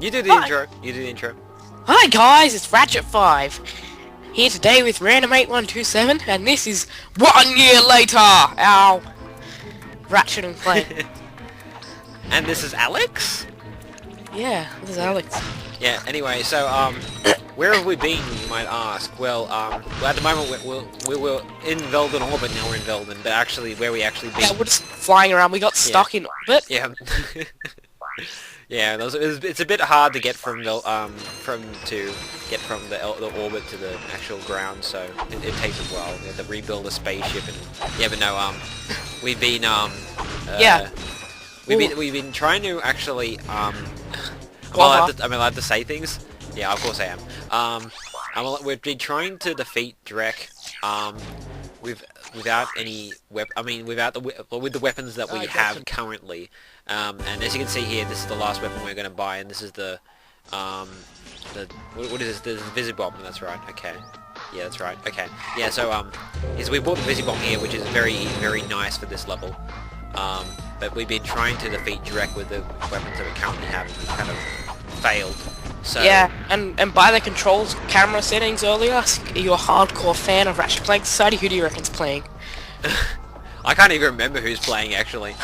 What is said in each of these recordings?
You do the intro. You do the intro. Hi guys, it's Ratchet5 here today with Random8127, and this is 1 year later. Our Ratchet and Clank. And this is Alex. Yeah, this is Alex. Yeah. Anyway, so where have we been? You might ask. Well, at the moment we were in Veldin orbit. Now we're in Veldin, but actually, where we actually been? Yeah, we're just flying around. We got stuck in orbit. Yeah. Yeah, it's a bit hard to get from the orbit to the actual ground, so it takes a while. We have to rebuild a spaceship, and yeah, but no, we've been Yeah. we've been trying to actually am I allowed to say things? Yeah, of course I am. We've been trying to defeat Drek without any with the weapons that we have currently. And as you can see here, this is the last weapon we're going to buy, and this is the what is this? The Visibomb. That's right. Okay. Yeah, that's right. Okay. Yeah. So we bought the Visibomb here, which is very nice for this level. But we've been trying to defeat Drek with the weapons that we currently have, and we've kind of failed. So yeah, and by the controls camera settings earlier, you're a hardcore fan of Ratchet and Clank Society. Who do you reckon's playing? I can't even remember who's playing actually.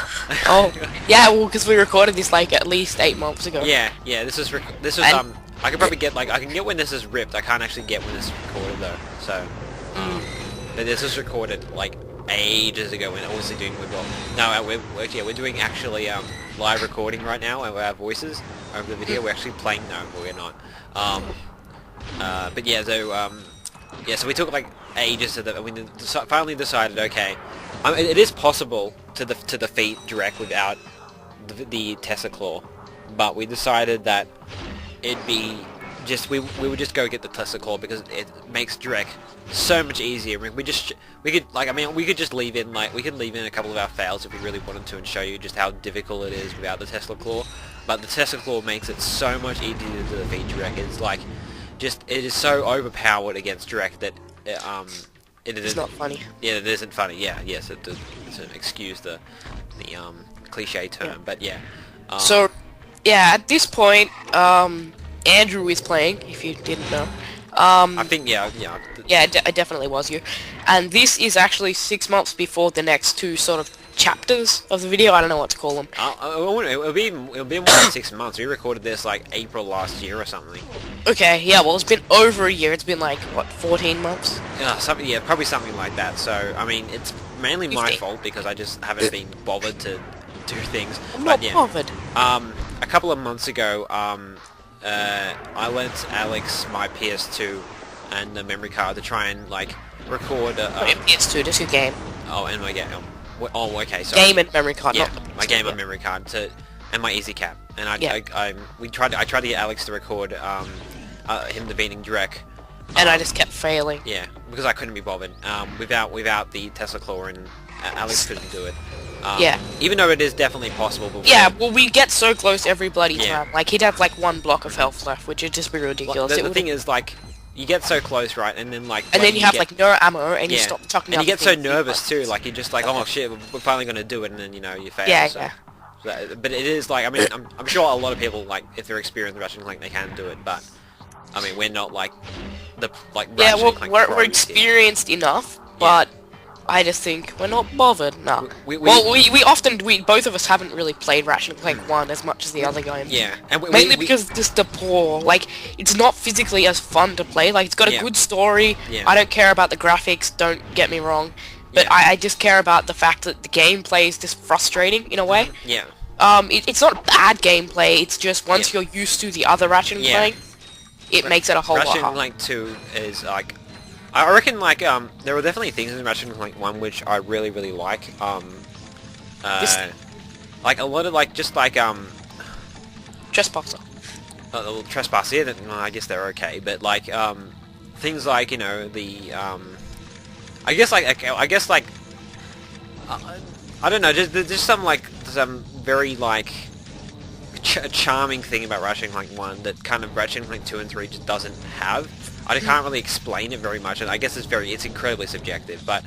Oh, yeah, well, because we recorded this like at least 8 months ago. Yeah, this was I could probably get I can get when this is ripped. I can't actually get when this is recorded though. So, but this was recorded like ages ago when obviously doing we're doing actually live recording right now of our voices over the video. We're actually playing no, but we're not. But yeah, so so we took like ages to finally decided, okay, it is possible to defeat Drek without the Tesla Claw, but we decided that it'd be just we would just go get the Tesla Claw because it makes Drek so much easier. I mean, we could just leave in a couple of our fails if we really wanted to and show you just how difficult it is without the Tesla Claw, but the Tesla Claw makes it so much easier to defeat Drek. It's like it is so overpowered against Drek that it's not funny. Yeah, it isn't funny. Yeah, yes, it does. Excuse the cliche term, but yeah. So, yeah, at this point, Andrew is playing. If you didn't know, I think yeah. It definitely was you. And this is actually 6 months before the next two sort of chapters of the video. I don't know what to call them. It'll be more than 6 months. We recorded this like April last year or something. Okay, yeah, well, it's been over a year. It's been like, what, 14 months? Yeah, probably something like that. So, I mean, it's mainly my fault because I just haven't been bothered to do things. I'm not bothered. A couple of months ago, I lent Alex my PS2 and the memory card to try and like record. PS2, just your game. Oh, and my game. Oh, okay. So game and memory card. Yeah, not my game and memory card and my easy cap. And I tried to get Alex to record him defeating Drek. And I just kept failing. Yeah, because I couldn't be bothered. Without the Tesla Claw, and Alex couldn't do it. Yeah. Even though it is definitely possible. Yeah, well, we get so close every bloody time. Like, he'd have like 1 block of health left, which would just be ridiculous. The thing is, like, you get so close, right, and then like... And then you have like no ammo, and you stop chucking. And you get so nervous too, like you're just like, oh shit, we're finally gonna do it, and then you fail. Yeah, so. But it is like, I mean, I'm sure a lot of people, like, if they're experienced in Ratchet and Clank, they can do it, but I mean, we're not like yeah, well, we're experienced enough, but I just think we're not bothered. No. We both of us haven't really played Ratchet and Clank 1 as much as the other guys. Yeah, and mainly because just the poor, like, it's not physically as fun to play. Like, it's got a good story. Yeah. I don't care about the graphics. Don't get me wrong. But I just care about the fact that the gameplay is just frustrating in a way. Yeah. It's not bad gameplay. It's just once you're used to the other Ratchet and Clank, it makes it a whole lot harder. Ratchet and Clank 2 is like, I reckon like there were definitely things in Ratchet and Clank 1 which I really like. Like a lot of like just like Trespasser. Trespasser. Yeah, I guess they're okay, but like things like the I guess like I don't know, just some very like charming thing about Ratchet and Clank 1 that kind of Ratchet and Clank 2 and 3 just doesn't have. I can't really explain it very much, and I guess it's incredibly subjective, but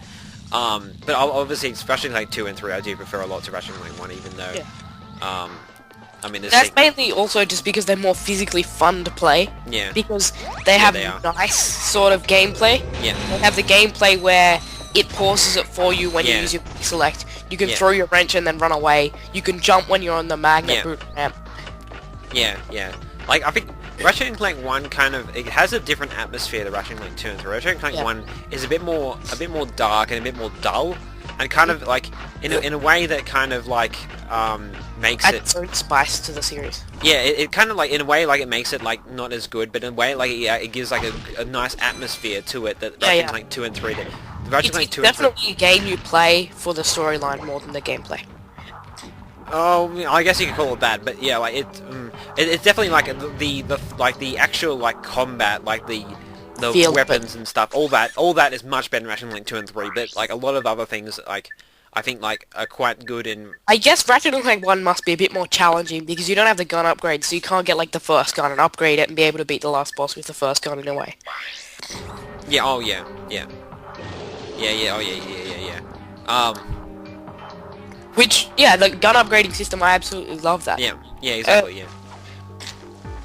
obviously, Ratchet and Clank 2 and 3 I do prefer a lot to Ratchet and Clank 1, even though I mean, that's mainly also just because they're more physically fun to play. Yeah. Because they have nice sort of gameplay. Yeah. They have the gameplay where it pauses it for you when you use your quick select. You can throw your wrench and then run away. You can jump when you're on the magnet boot ramp. Yeah, yeah. Like, I think Ratchet and Clank 1 kind of, it has a different atmosphere to Ratchet and Clank 2 and 3. Ratchet and Clank 1 is a bit more dark and a bit more dull, and kind of like in a way that kind of like makes it its own spice to the series. Yeah, it kind of like in a way like it makes it like not as good, but in a way like it gives like a nice atmosphere to it that Ratchet and Clank 2 and 3 did. Ratchet and Clank 2 and 3 definitely a game you play for the storyline more than the gameplay. Oh, I guess you could call it that, but yeah, like it's definitely like the actual like combat, like the weapons and stuff. All that is much better in Ratchet and Clank 2 and 3. But like a lot of other things, like I think like are quite good in. I guess Ratchet and Clank 1 must be a bit more challenging because you don't have the gun upgrade, so you can't get like the first gun and upgrade it and be able to beat the last boss with the first gun in a way. Yeah. Oh yeah. Yeah. Yeah. Yeah. Oh yeah. Which, yeah, the gun upgrading system, I absolutely love that. Yeah, yeah, exactly, yeah.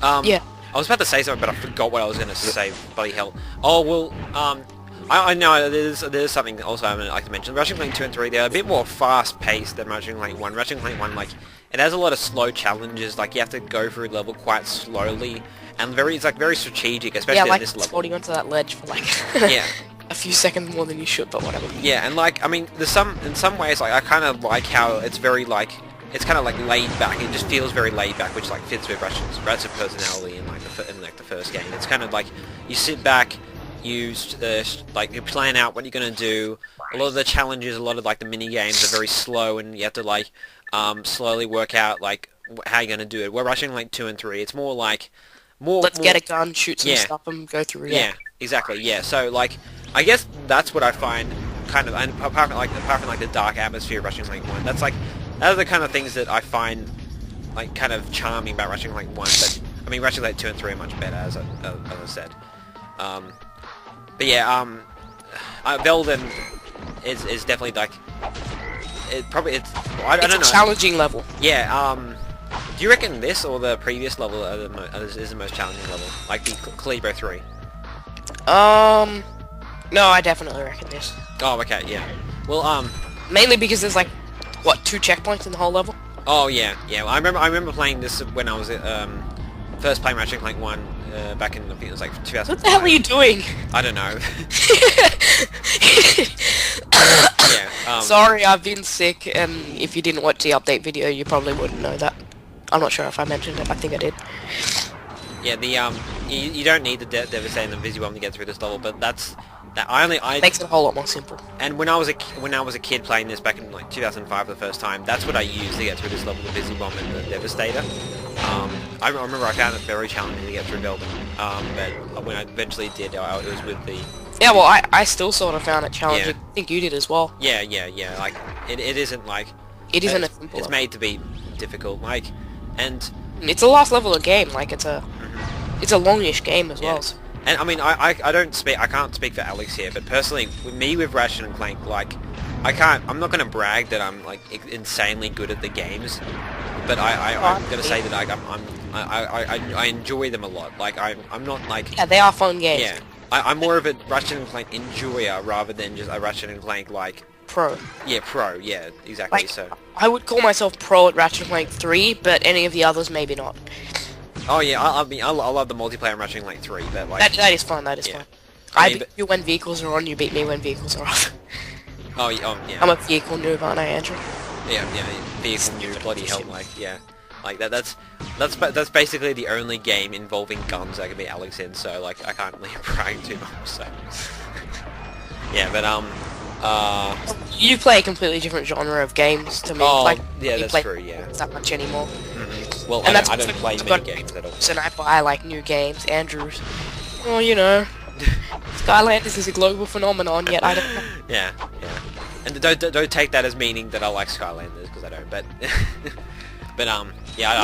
I was about to say something, but I forgot what I was going to say, bloody hell. Oh, well, I know there's something also I would like to mention. Ratchet and Clank 2 and 3, they're a bit more fast-paced than Ratchet and Clank 1. Ratchet and Clank 1, like, it has a lot of slow challenges, like, you have to go through level quite slowly, and it's, like, very strategic, especially at this level. Yeah, like, holding onto that ledge for, like... yeah. A few seconds more than you should, but whatever. Yeah, and like, I mean, in some ways, like, I kind of like how it's very, like, it's kind of, like, laid back. It just feels very laid back, which, like, fits with Ratchet's personality in, like, the first game. It's kind of like, you sit back, you plan out what you're gonna do. A lot of the challenges, a lot of, like, the mini-games are very slow, and you have to, like, slowly work out, like, how you're gonna do it. Where Ratchet and Clank 2 and 3, it's more like... Let's get a gun, shoot some stuff, and go through, Yeah, exactly, yeah. So, like... I guess that's what I find kind of, and apart from the dark atmosphere of Ratchet and Clank 1, those are the kind of things that I find like kind of charming about Ratchet and Clank 1. But I mean, Ratchet and Clank 2 and 3 are much better, as I said. But yeah, Veldin is definitely like I don't know. It's a challenging level. Yeah. Do you reckon this or the previous level is the most challenging level, like the Calibro 3? No, I definitely reckon this. Oh, okay, yeah. Well, mainly because there's like, what, 2 checkpoints in the whole level? Oh yeah, yeah. Well, I remember playing this when I was first playing Ratchet and Clank 1 back in, I think it was like 2005. What the hell are you doing? I don't know. Yeah. Sorry, I've been sick, and if you didn't watch the update video, you probably wouldn't know that. I'm not sure if I mentioned it. I think I did. Yeah, you don't need the Devastating and Visibomb to get through this level, but that's... makes it a whole lot more simple. And when I was a kid playing this back in like 2005 for the first time, that's what I used to get through this level, the Visibomb and the Devastator. I remember I found it very challenging to get through Veldin, but when I eventually did, it was with the... Yeah, well, I still sort of found it challenging. I think you did as well. Yeah. Like, it isn't like... It isn't a simple It's made to be difficult, like, and... It's the last level of the game, like, it's a longish game as well. And I mean, I can't speak for Alex here, but personally, with Ratchet and Clank, like, I'm not gonna brag that I'm like insanely good at the games, but I'm gonna say that like I enjoy them a lot. Like I'm not like... Yeah, they are fun games. Yeah, I'm more of a Ratchet and Clank enjoyer rather than just a Ratchet and Clank like... Pro. Yeah, pro, yeah, exactly, like, so... I would call myself pro at Ratchet and Clank 3, but any of the others, maybe not. Oh yeah, I love the multiplayer in Ratchet and Clank 3, but like... That is fun, that is fun. I beat you when vehicles are on, you beat me when vehicles are off. Oh yeah. I'm a vehicle noob, aren't I, Andrew? Yeah, vehicle noob, bloody hell, like, yeah. Like, that's basically the only game involving guns I can beat Alex in, so, like, I can't really brag too much, so... Yeah, but, you play a completely different genre of games to me. Oh, like, yeah, that's true, yeah. That much anymore. Mm-hmm. Well, I don't play many games at all. And I buy, like, new games. Andrew's, well, you know, Skylanders is a global phenomenon, yet I don't know. Yeah. And don't take that as meaning that I like Skylanders, because I don't, but... but, I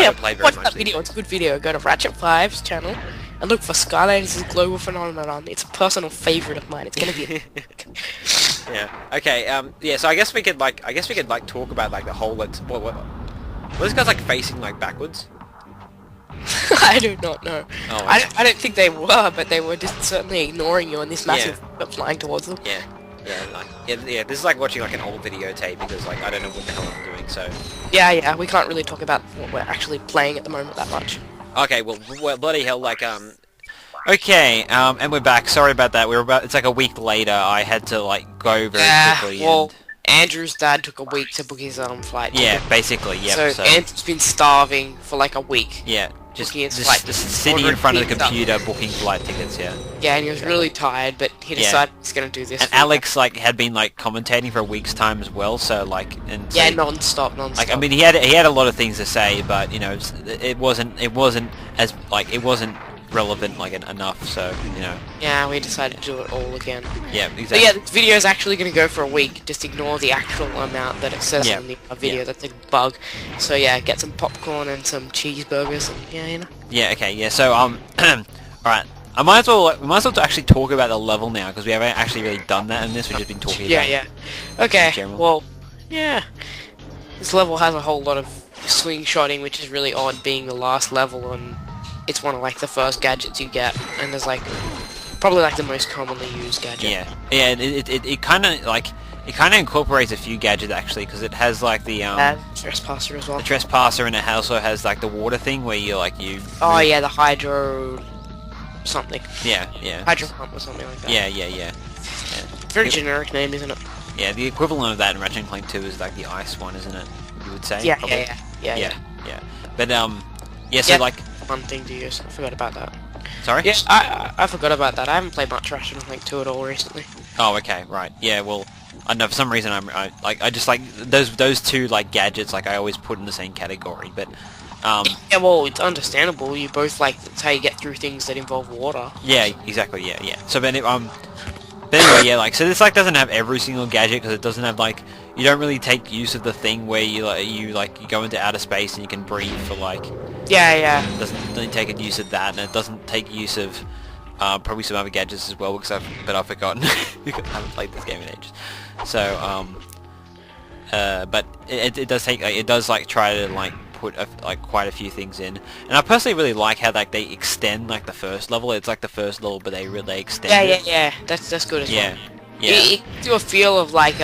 don't play very much. Watch that video, it's a good video. Go to Ratchet5's channel and look for Skylanders is a global phenomenon. It's a personal favorite of mine. It's gonna be Yeah. Okay. Yeah. So I guess we could talk about like the whole Were those guys like facing like backwards? I do not know. Oh, okay. I don't think they were, but they were just certainly ignoring you, and this massive flying towards them. Yeah. Yeah, this is like watching like an old videotape because like I don't know what the hell I'm doing, so... Yeah, we can't really talk about what we're actually playing at the moment that much. Okay, well, bloody hell, like, Okay, and we're back. Sorry about that. It's like a week later. I had to, like, go very quickly. Well, Andrew's dad took a week to book his flight. Yeah, basically, yeah. So Andrew's been starving for like a week. Yeah, just sitting in front of the computer booking flight tickets, yeah. Yeah, and he was really tired, but he decided he's gonna do this. And Alex, like, had been, like, commentating for a week's time as well, so, like... Yeah, non-stop. Like, I mean, he had a lot of things to say, but, you know, it wasn't relevant like enough, so you know. Yeah, we decided to do it all again. Yeah, exactly. So yeah, this video is actually going to go for a week. Just ignore the actual amount that it says on the video. That's a bug. So yeah, get some popcorn and some cheeseburgers, and yeah, you know. Yeah. Okay. Yeah. So all right. We might as well actually talk about the level now because we haven't actually really done that in this. We've just been talking about. Yeah. Okay. Well, yeah. This level has a whole lot of slingshotting, which is really odd, being the last level and. It's one of like the first gadgets you get, and there's like probably like the most commonly used gadget. Yeah. It kind of incorporates a few gadgets actually, because it has like the trespasser as well. The trespasser, and it also has like the water thing where you like you. Oh yeah, the hydro something. Yeah. Hydro pump or something like that. Yeah. Very generic name, isn't it? Yeah, the equivalent of that in Ratchet and Clank 2 is like the ice one, isn't it? You would say. Yeah. But so like. Fun thing to use. I forgot about that. Sorry? Yes, I forgot about that. I haven't played much Ratchet and Clank 2 at all recently. Oh, okay, right. Yeah, well, I don't know, for some reason I just like those two like gadgets like I always put in the same category, but yeah, well, it's understandable. You both like that's how you get through things that involve water. Yeah, exactly. Yeah. So but anyway, yeah, like so this like doesn't have every single gadget because it doesn't have like you don't really take use of the thing where you go into outer space and you can breathe for like. Yeah. It doesn't take use of that, and it doesn't take use of probably some other gadgets as well, but I've forgotten because I haven't played this game in ages. So but it does take it does like try to like put like quite a few things in, and I personally really like how like they extend like the first level. It's like the first level, but they really extend. Yeah. That's good as well. Yeah. It gives you a feel of like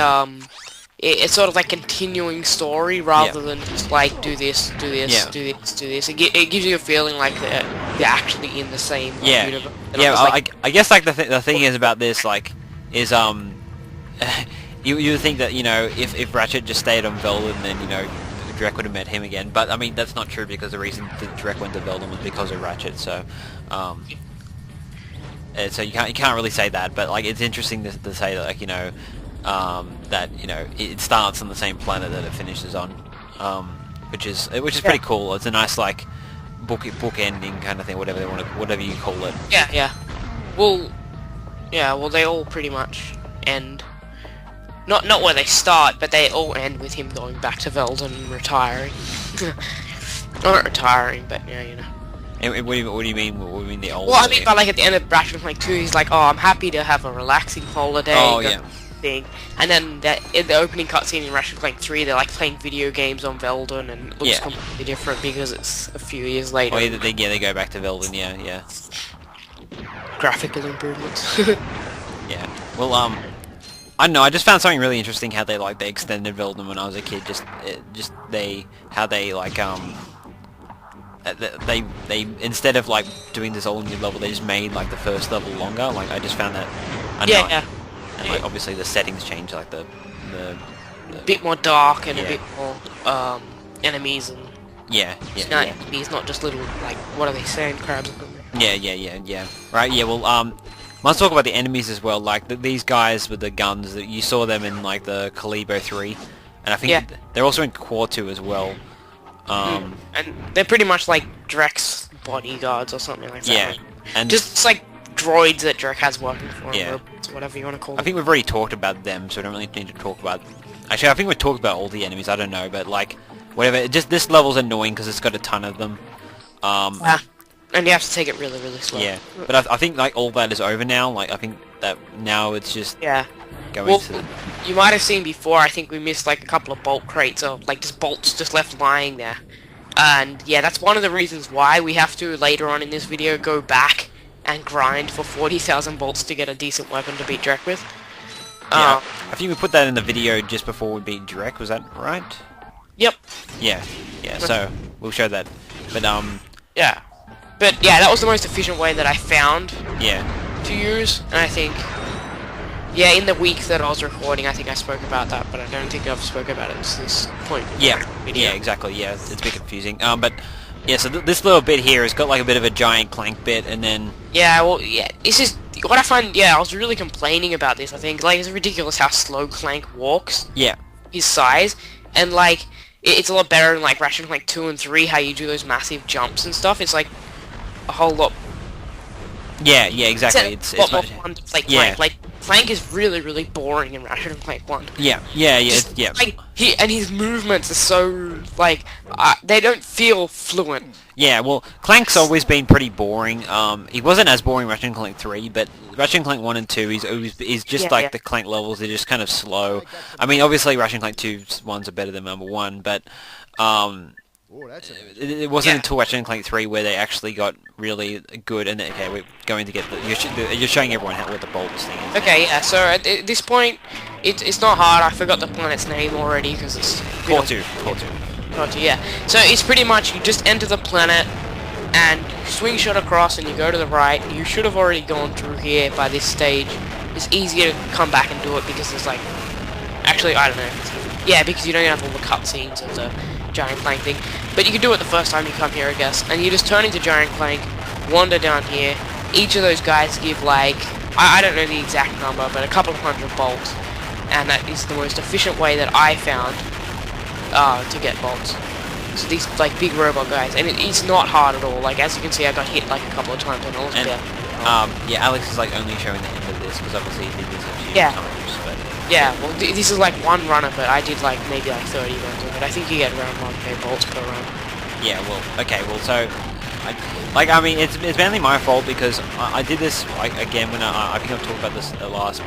it's sort of like continuing story rather than just like do this. It gives you a feeling like they're actually in the same universe. I guess like the thing is about this like is you would think that you know if Ratchet just stayed on Veldin, then you know Drek would have met him again, but I mean that's not true because the reason that Drek went to Veldin was because of Ratchet. So so you can't really say that, but like it's interesting to say that like you know. That you know it starts on the same planet that it finishes on, which is pretty cool. It's a nice like book ending kind of thing, whatever you call it. Yeah. Well, they all pretty much end. Not where they start, but they all end with him going back to Veldin and retiring. Not retiring, but yeah, you know. And what do you mean? What do you mean the old? Well, I mean, but like at the end of Ratchet and Clank 2, he's like, "Oh, I'm happy to have a relaxing holiday." Oh yeah. Thing. And then in the opening cutscene in Ratchet and Clank 3, they're like playing video games on Veldin, and it looks completely different because it's a few years later. Oh yeah, they go back to Veldin. Yeah. Graphical improvements. Yeah. Well, I don't know. I just found something really interesting how they extended Veldin when I was a kid. How they they instead of like doing this all new level, they just made like the first level longer. Like I just found that. Yeah. And like obviously the settings change, like the bit more dark and a bit more enemies and enemies, not just little like what are they saying, crabs or something. Yeah. Right. Yeah. Well, let's talk about the enemies as well. Like these guys with the guns, that you saw them in like the Kalibo 3, and I think they're also in Core 2 as well. And they're pretty much like Drek's bodyguards or something like that. Yeah. And just like droids that Drek has working for him, robots, whatever you want to call them. I think we've already talked about them, so we don't really need to talk about... Actually, I think we've talked about all the enemies, I don't know, but like, whatever, just this level's annoying because it's got a ton of them. And you have to take it really, really slow. Yeah, but I think like all that is over now, like I think that now it's just... Yeah. go well, into the... You might have seen before, I think we missed like a couple of bolt crates, or like just bolts just left lying there. And yeah, that's one of the reasons why we have to, later on in this video, go back and grind for 40,000 bolts to get a decent weapon to beat Drek with. Yeah, I think we put that in the video just before we beat Drek, was that right? Yep. Yeah, so we'll show that. But, yeah. But yeah, that was the most efficient way that I found to use, and I think... Yeah, in the week that I was recording, I think I spoke about that, but I don't think I've spoken about it to this point. Yeah, exactly, yeah, it's a bit confusing. But, yeah, so this little bit here has got like a bit of a giant Clank bit, and then... Yeah, well, yeah, this is... What I find, I was really complaining about this, I think. Like, it's ridiculous how slow Clank walks. Yeah. His size, and like, it's a lot better than like Ratchet and Clank 2 and 3, how you do those massive jumps and stuff. It's like a whole lot... Yeah, exactly. It's a lot more fun to play Clank. Like, Clank is really, really boring in Ratchet and Clank 1. Yeah. Like, his movements are so, like, they don't feel fluent. Yeah, well, Clank's always been pretty boring. He wasn't as boring in Ratchet and Clank 3, but Ratchet and Clank 1 and 2, he's just like the Clank levels, they're just kind of slow. I mean, obviously Ratchet and Clank 2's ones are better than number 1, but, it wasn't until Ratchet and Clank 3 where they actually got really good, and okay, we're going to get you're showing everyone what the bolts thing is. Okay, yeah, so at this point, it's not hard. I forgot the planet's name already, because it's... Core2, yeah. So it's pretty much, you just enter the planet, and swing shot across, and you go to the right. You should have already gone through here by this stage. It's easier to come back and do it, because there's like... Actually, I don't know. Yeah, because you don't have all the cutscenes of the Giant Clank thing. But you can do it the first time you come here, I guess. And you just turn into Giant Clank, wander down here. Each of those guys give like, I don't know the exact number, but a couple of hundred bolts. And that is the most efficient way that I found to get bolts. So these like big robot guys, and it's not hard at all. Like, as you can see, I got hit like a couple of times on all there. Yeah, Alex is like only showing the end of this because obviously he did this a few times. But yeah, well, this is like one run of it. I did like maybe like 30 runs of it. I think you get around 1k bolts per run. Yeah, well, okay, well, so I mean, it's mainly my fault because I did this like again when I think I've talked about this last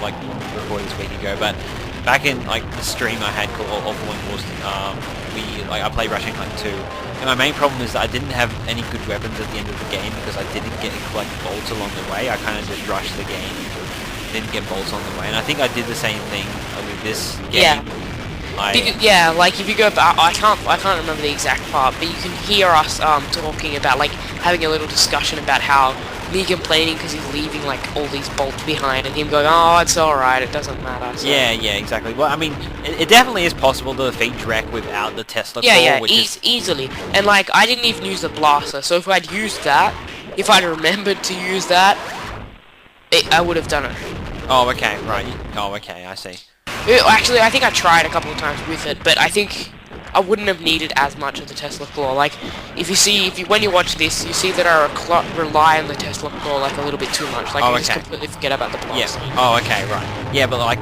like recorded this week ago, but back in like the stream I had called All for One Wars, I played Ratchet and Clank 2, and my main problem is that I didn't have any good weapons at the end of the game because I didn't get to collect bolts along the way. I kind of just rushed the game, didn't get bolts on the way, and I think I did the same thing with this game. Yeah, like if you go back, I can't remember the exact part, but you can hear us talking about like having a little discussion about how me complaining because he's leaving like all these bolts behind, and him going, "Oh, it's all right, it doesn't matter." So. Yeah, exactly. Well, I mean, it definitely is possible to defeat Drek without the Tesla core. Yeah, easily. And like, I didn't even use the blaster, so if I'd used that, if I'd remembered to use that, I would have done it. Oh, okay, right. Oh, okay, I see. Actually, I think I tried a couple of times with it, but I think I wouldn't have needed as much of the Tesla claw. Like, when you watch this, you see that I rely on the Tesla claw like a little bit too much. Like, I just completely forget about the blast. Yeah. Oh, okay, right. Yeah, but like,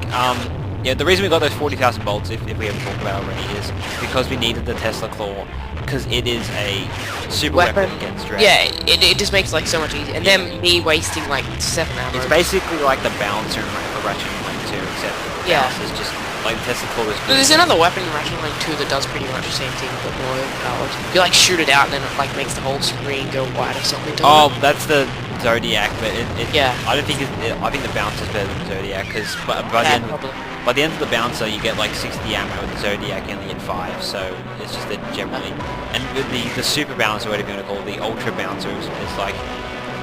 yeah, the reason we got those 40,000 bolts, if we haven't talked about it already, is because we needed the Tesla claw, because it is a super weapon against Drek. Yeah, it just makes like so much easier. And then me wasting like 7 ammo. It's basically like the bouncer in Ratchet and Clank 2, except it's just like the Tesla claw is. There's another weapon in Ratchet and Clank 2 that does pretty much the same thing, but more overpowered. You like shoot it out, and then it like makes the whole screen go white or something. Oh, that's the Zodiac, but yeah. I don't think I think the bouncer's better than the Zodiac, because by the end of the bouncer you get like 60 ammo, with the Zodiac you only get 5, so it's just that generally. And with the super bouncer, whatever you want to call it, the ultra bouncer is like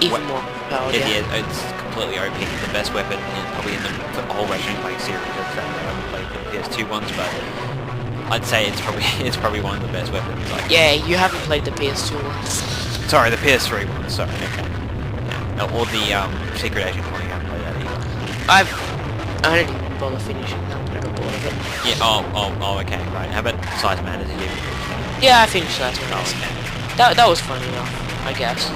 even more powered. It's completely OP. The best weapon probably in the whole Ratchet and Clank series. I haven't played the PS2 ones, but I'd say it's probably one of the best weapons. Like, yeah, you haven't played the PS2 ones. Sorry, the PS3 ones. Sorry, okay. Yeah. Or the Secret Agent one. I haven't played that either. I didn't even bother finishing that. I got bored of it. Yeah. Oh. Okay. Right. How about Size Matters? Did you? Yeah, I finished that. That was fun enough, I guess.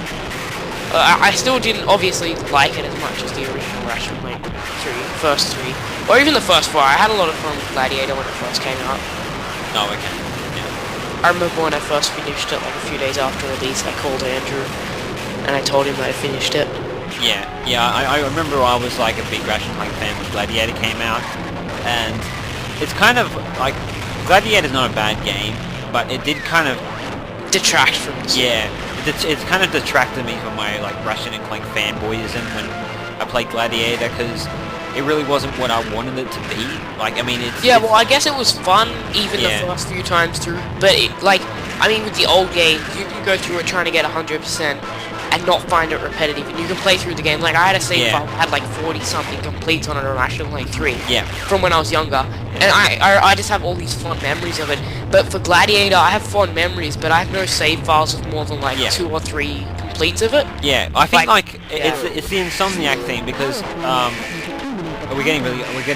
I still didn't obviously like it as much as the original Ratchet and Clank first three, or even the first 4. I had a lot of fun with Gladiator when it first came out. Oh, okay. Yeah. I remember when I first finished it, like a few days after release, I called Andrew, and I told him that I finished it. Yeah. I remember I was like a big Ratchet and Clank fan when Gladiator came out, and it's kind of like Gladiator's not a bad game, but it did kind of detract from it. Yeah, it's kind of detracted me from my like Ratchet and Clank fanboyism when I played Gladiator, because it really wasn't what I wanted it to be. Like, I mean, well, I guess it was fun even the first few times through, but I mean, with the old game, you can go through it trying to get 100% and not find it repetitive, and you can play through the game. Like, I had a save file that had like 40-something completes on it on Ratchet and Clank 3 from when I was younger, and I just have all these fond memories of it. But for Gladiator, I have fond memories, but I have no save files with more than like 2 or 3 completes of it. Yeah, I think it's the Insomniac thing, because we're getting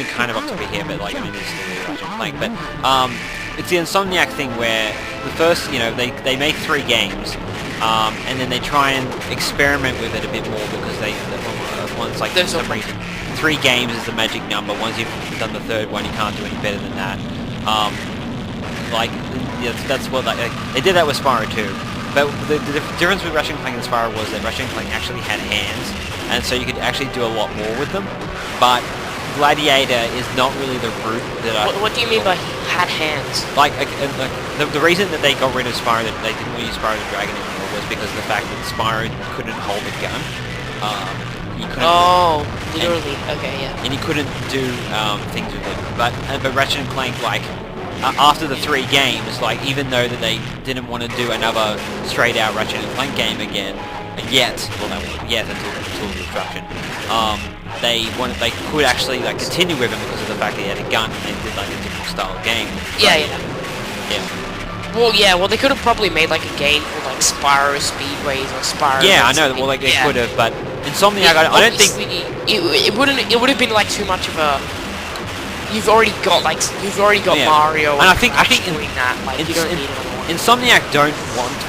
kind of off topic here, but like, I mean, this is still Ratchet and Clank, but it's the Insomniac thing where the first, they make 3 games, and then they try and experiment with it a bit more, because once, like, for some reason 3 games is the magic number. Once you've done the 3rd one, you can't do any better than that. That's what they did that with Spyro 2. But the difference with Ratchet and Clank and Spyro was that Ratchet and Clank actually had hands, and so you could actually do a lot more with them. But Gladiator is not really the route that I... What do you mean by had hands? Like the reason that they got rid of Spyro, that they didn't use Spyro the Dragon anymore, was because of the fact that Spyro couldn't hold a gun. He couldn't... literally. Okay, yeah. And he couldn't do things with it. But Ratchet and Clank, like, after the 3 games, like, even though that they didn't want to do another straight-out Ratchet and Clank game again, yet until Destruction, they could actually like continue with him because of the fact that he had a gun and they did like a different style of game. Yeah. Well, they could have probably made like a game called like Spyro Speedways or Spyro. Yeah, I know. Well, like they could have, but Insomniac, I don't think it would have been like too much of a. You've already got Mario, and I think doing that. Like, you don't need another one. Insomniac don't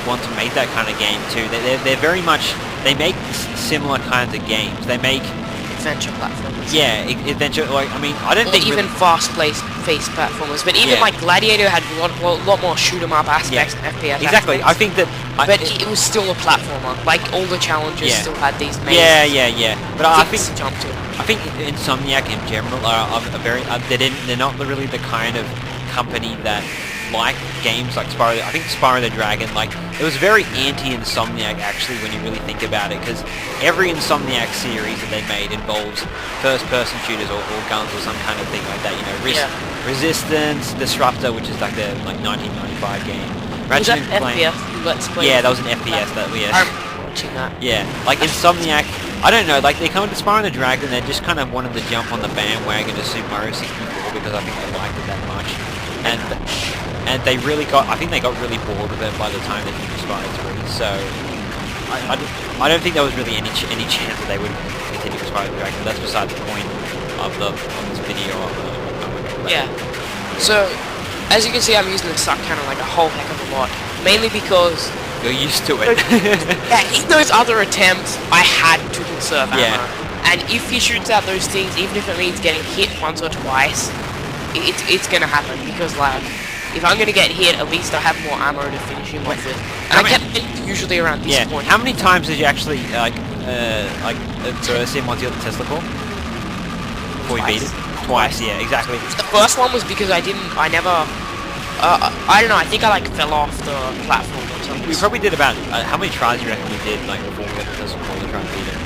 want to make that kind of game too. They're very much, they make similar kinds of games. They make adventure platformers. Yeah, adventure. Like, I mean, I don't think even fast-paced platformers, but even like Gladiator had a lot more shoot 'em up aspects and FPS. Exactly. Aspects. I think that. But it was still a platformer. Like all the challenges still had these main. Yeah. But I think to jump to. I think Insomniac in general are very. They're not really the kind of company that like games like Spyro. I think Spyro the Dragon, like, it was very anti-Insomniac actually when you really think about it, because every Insomniac series that they made involves first-person shooters or guns or some kind of thing like that. Resistance, Disruptor, which is like the 1995 game. Ratchet and Clank. FPS? Let's play. Yeah, that was an FPS. That we. I'm watching that. Yeah, like Insomniac. I don't know. Like, they come to Spyro the Dragon, they just kind of wanted to jump on the bandwagon to Super Mario 64 because I think they liked it that much, and they really I think they got really bored with it by the time they finished Spyro 3. So I don't think there was really any chance that they would continue with Spyro the Dragon. But that's beside the point of this video. Yeah. So as you can see, I'm using the suck cannon like a whole heck of a lot, mainly because you're used to it. In those other attempts, I had to conserve ammo. And if he shoots out those things, even if it means getting hit once or twice, it's gonna happen, because like, if I'm gonna get hit, at least I have more ammo to finish him off with. And I kept it usually around this point. How many times did you actually burst him once you got the Tesla core? Before you beat it? Twice, yeah, exactly. The first one was because I don't know, I think I like fell off the platform or something. We probably did about, how many tries do you reckon we did, like, before we got the Tesla core to try and beat it?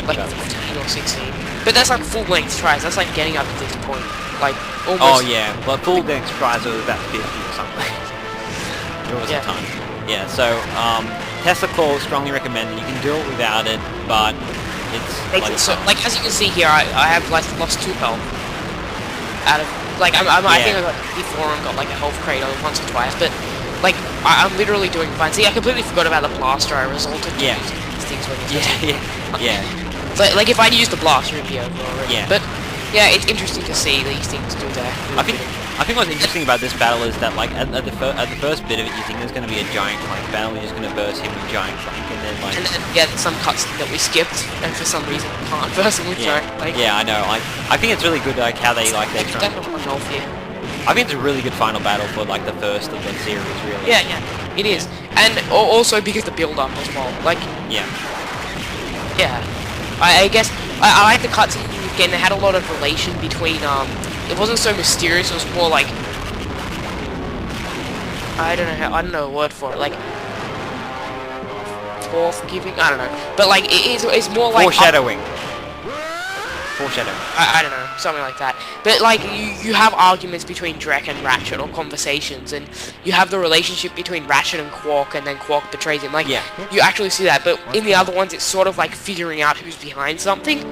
Like 15 or 16. But that's like full-length tries, that's like getting up to this point. Like, almost... Oh yeah, well, full-length tries were about 50 or something. It was a ton. Yeah, so, Tesla core, strongly recommended. You can do it without it, but it's... like, as you can see here, I have like lost 2 health. Out of... Like, I think I got before and got like a health crate once or twice, but like, I'm literally doing fine. See, I completely forgot about the blaster. I resorted to using these things when So, like, if I'd used the blaster, it'd be over already. Yeah. But, yeah, it's interesting to see these things do that. I think what's interesting about this battle is that, like, at the first bit of it, you think there's going to be a giant Clank battle, you're just going to burst him with giant Clank, and then, like... And then, some cutscene that we skipped, and for some reason can't burst him with giant Clank. Yeah, I know. I think it's really good, like, how they, like, they try... I think it's a really good final battle for, like, the first of the series, really. Yeah, it is. And also because the build-up as well, like... Yeah. I guess I like the cutscene again. They had a lot of relation between it wasn't so mysterious. It was more like I don't know a word for it, like forth-giving. I don't know, but like it's more like foreshadowing. Foreshadowing. I don't know, something like that. But like you have arguments between Drek and Ratchet, or conversations, and you have the relationship between Ratchet and Quark, and then Quark betrays him. Like you actually see that. But in the other ones, it's sort of like figuring out who's behind something.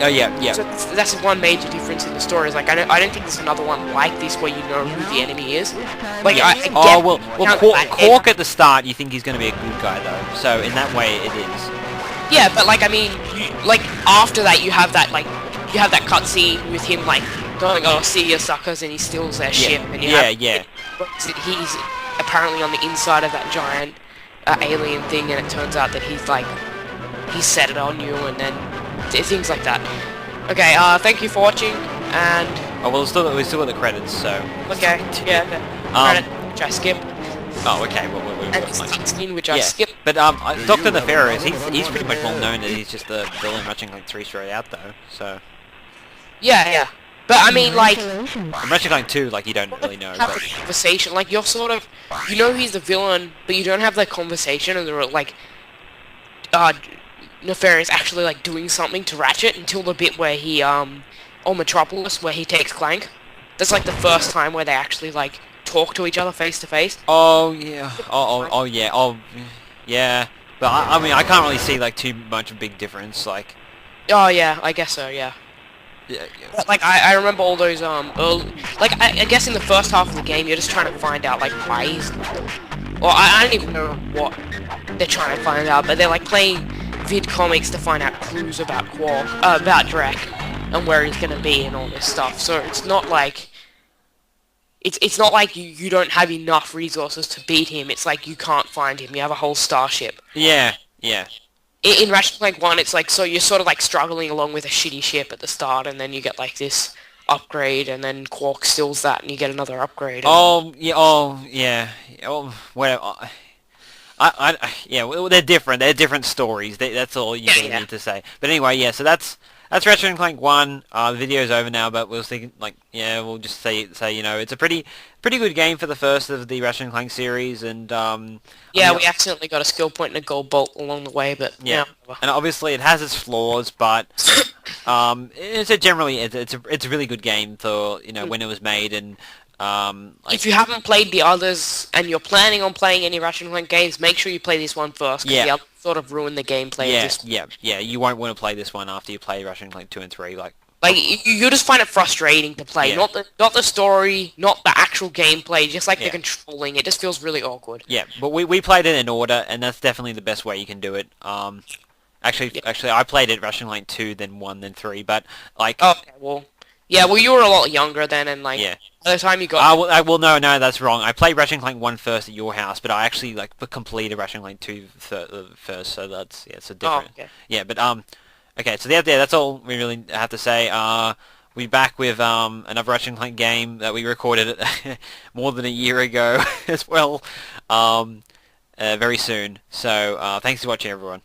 Oh yeah. So that's one major difference in the story. Is like I don't think there's another one like this where you know who the enemy is. Like Quark at the start, you think he's going to be a good guy though. So in that way, it is. Yeah, but like I mean, like after that, you have that cutscene with him like going, "Oh, see you suckers," and he steals their ship. And he's apparently on the inside of that giant alien thing, and it turns out that he set it on you, and then things like that. Okay, thank you for watching, and we still got the credits, so okay, yeah, credit which I skip. Oh, okay. And this cutscene which I skip. But Dr. Nefarious, he's pretty much well known that he's just the villain in Ratchet and Clank 3 straight out though. So yeah. But I mean, like in Ratchet and Clank 2, like you don't really know. Have a conversation, like you're sort of, you know, he's the villain, but you don't have that conversation, and they're like, Nefarious actually like doing something to Ratchet until the bit where he on Metropolis where he takes Clank. That's like the first time where they actually like talk to each other face to face. Oh yeah. Oh yeah. Oh yeah. But I mean, I can't really see like too much of a big difference. Like. Oh yeah, I guess so. Yeah. Yeah. But, like I remember all those like I guess in the first half of the game you're just trying to find out like why he's. Well, I don't even know what they're trying to find out, but they're like playing vid comics to find out clues about Quark, about Drek, and where he's gonna be and all this stuff. So it's not like. It's not like you don't have enough resources to beat him. It's like you can't find him. You have a whole starship. Yeah. In Ratchet and Clank 1, it's like, so you're sort of like struggling along with a shitty ship at the start, and then you get like this upgrade, and then Quark steals that, and you get another upgrade. Yeah. Whatever. Well, they're different. They're different stories. That's all you really need to say. But anyway, yeah. So that's Ratchet and Clank 1. The video's over now, but we'll see. Like, yeah, we'll just say you know, it's a pretty good game for the first of the Ratchet and Clank series, and yeah, we accidentally got a skill point and a gold bolt along the way, but yeah. And obviously it has its flaws, but it's a really good game for when it was made, and if you haven't played the others and you're planning on playing any Ratchet and Clank games, make sure you play this one first, because the others sort of ruin the gameplay of this one. Yeah, you won't want to play this one after you play Ratchet and Clank 2 and 3, like you just find it frustrating to play, not the story, not the actual gameplay, just like the controlling. It just feels really awkward. Yeah, but we played it in order, and that's definitely the best way you can do it. Actually, I played it Ratchet and Clank 2, then 1, then 3, but like. Okay, well. Yeah, well, you were a lot younger then, and like by the time you got. Well, no, that's wrong. I played Ratchet and Clank 1 first at your house, but I actually like completed Ratchet and Clank 2 first, so that's so different. Oh, okay. Yeah, but okay, so that's all we really have to say. We're back with another Ratchet and Clank game that we recorded more than a year ago as well, very soon. So thanks for watching, everyone.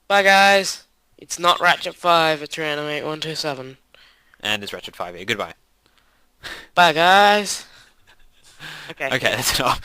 Bye, guys. It's not Ratchet5, it's Random8127. And it's Ratchet5 here. Goodbye. Bye, guys. Okay. Okay, that's enough.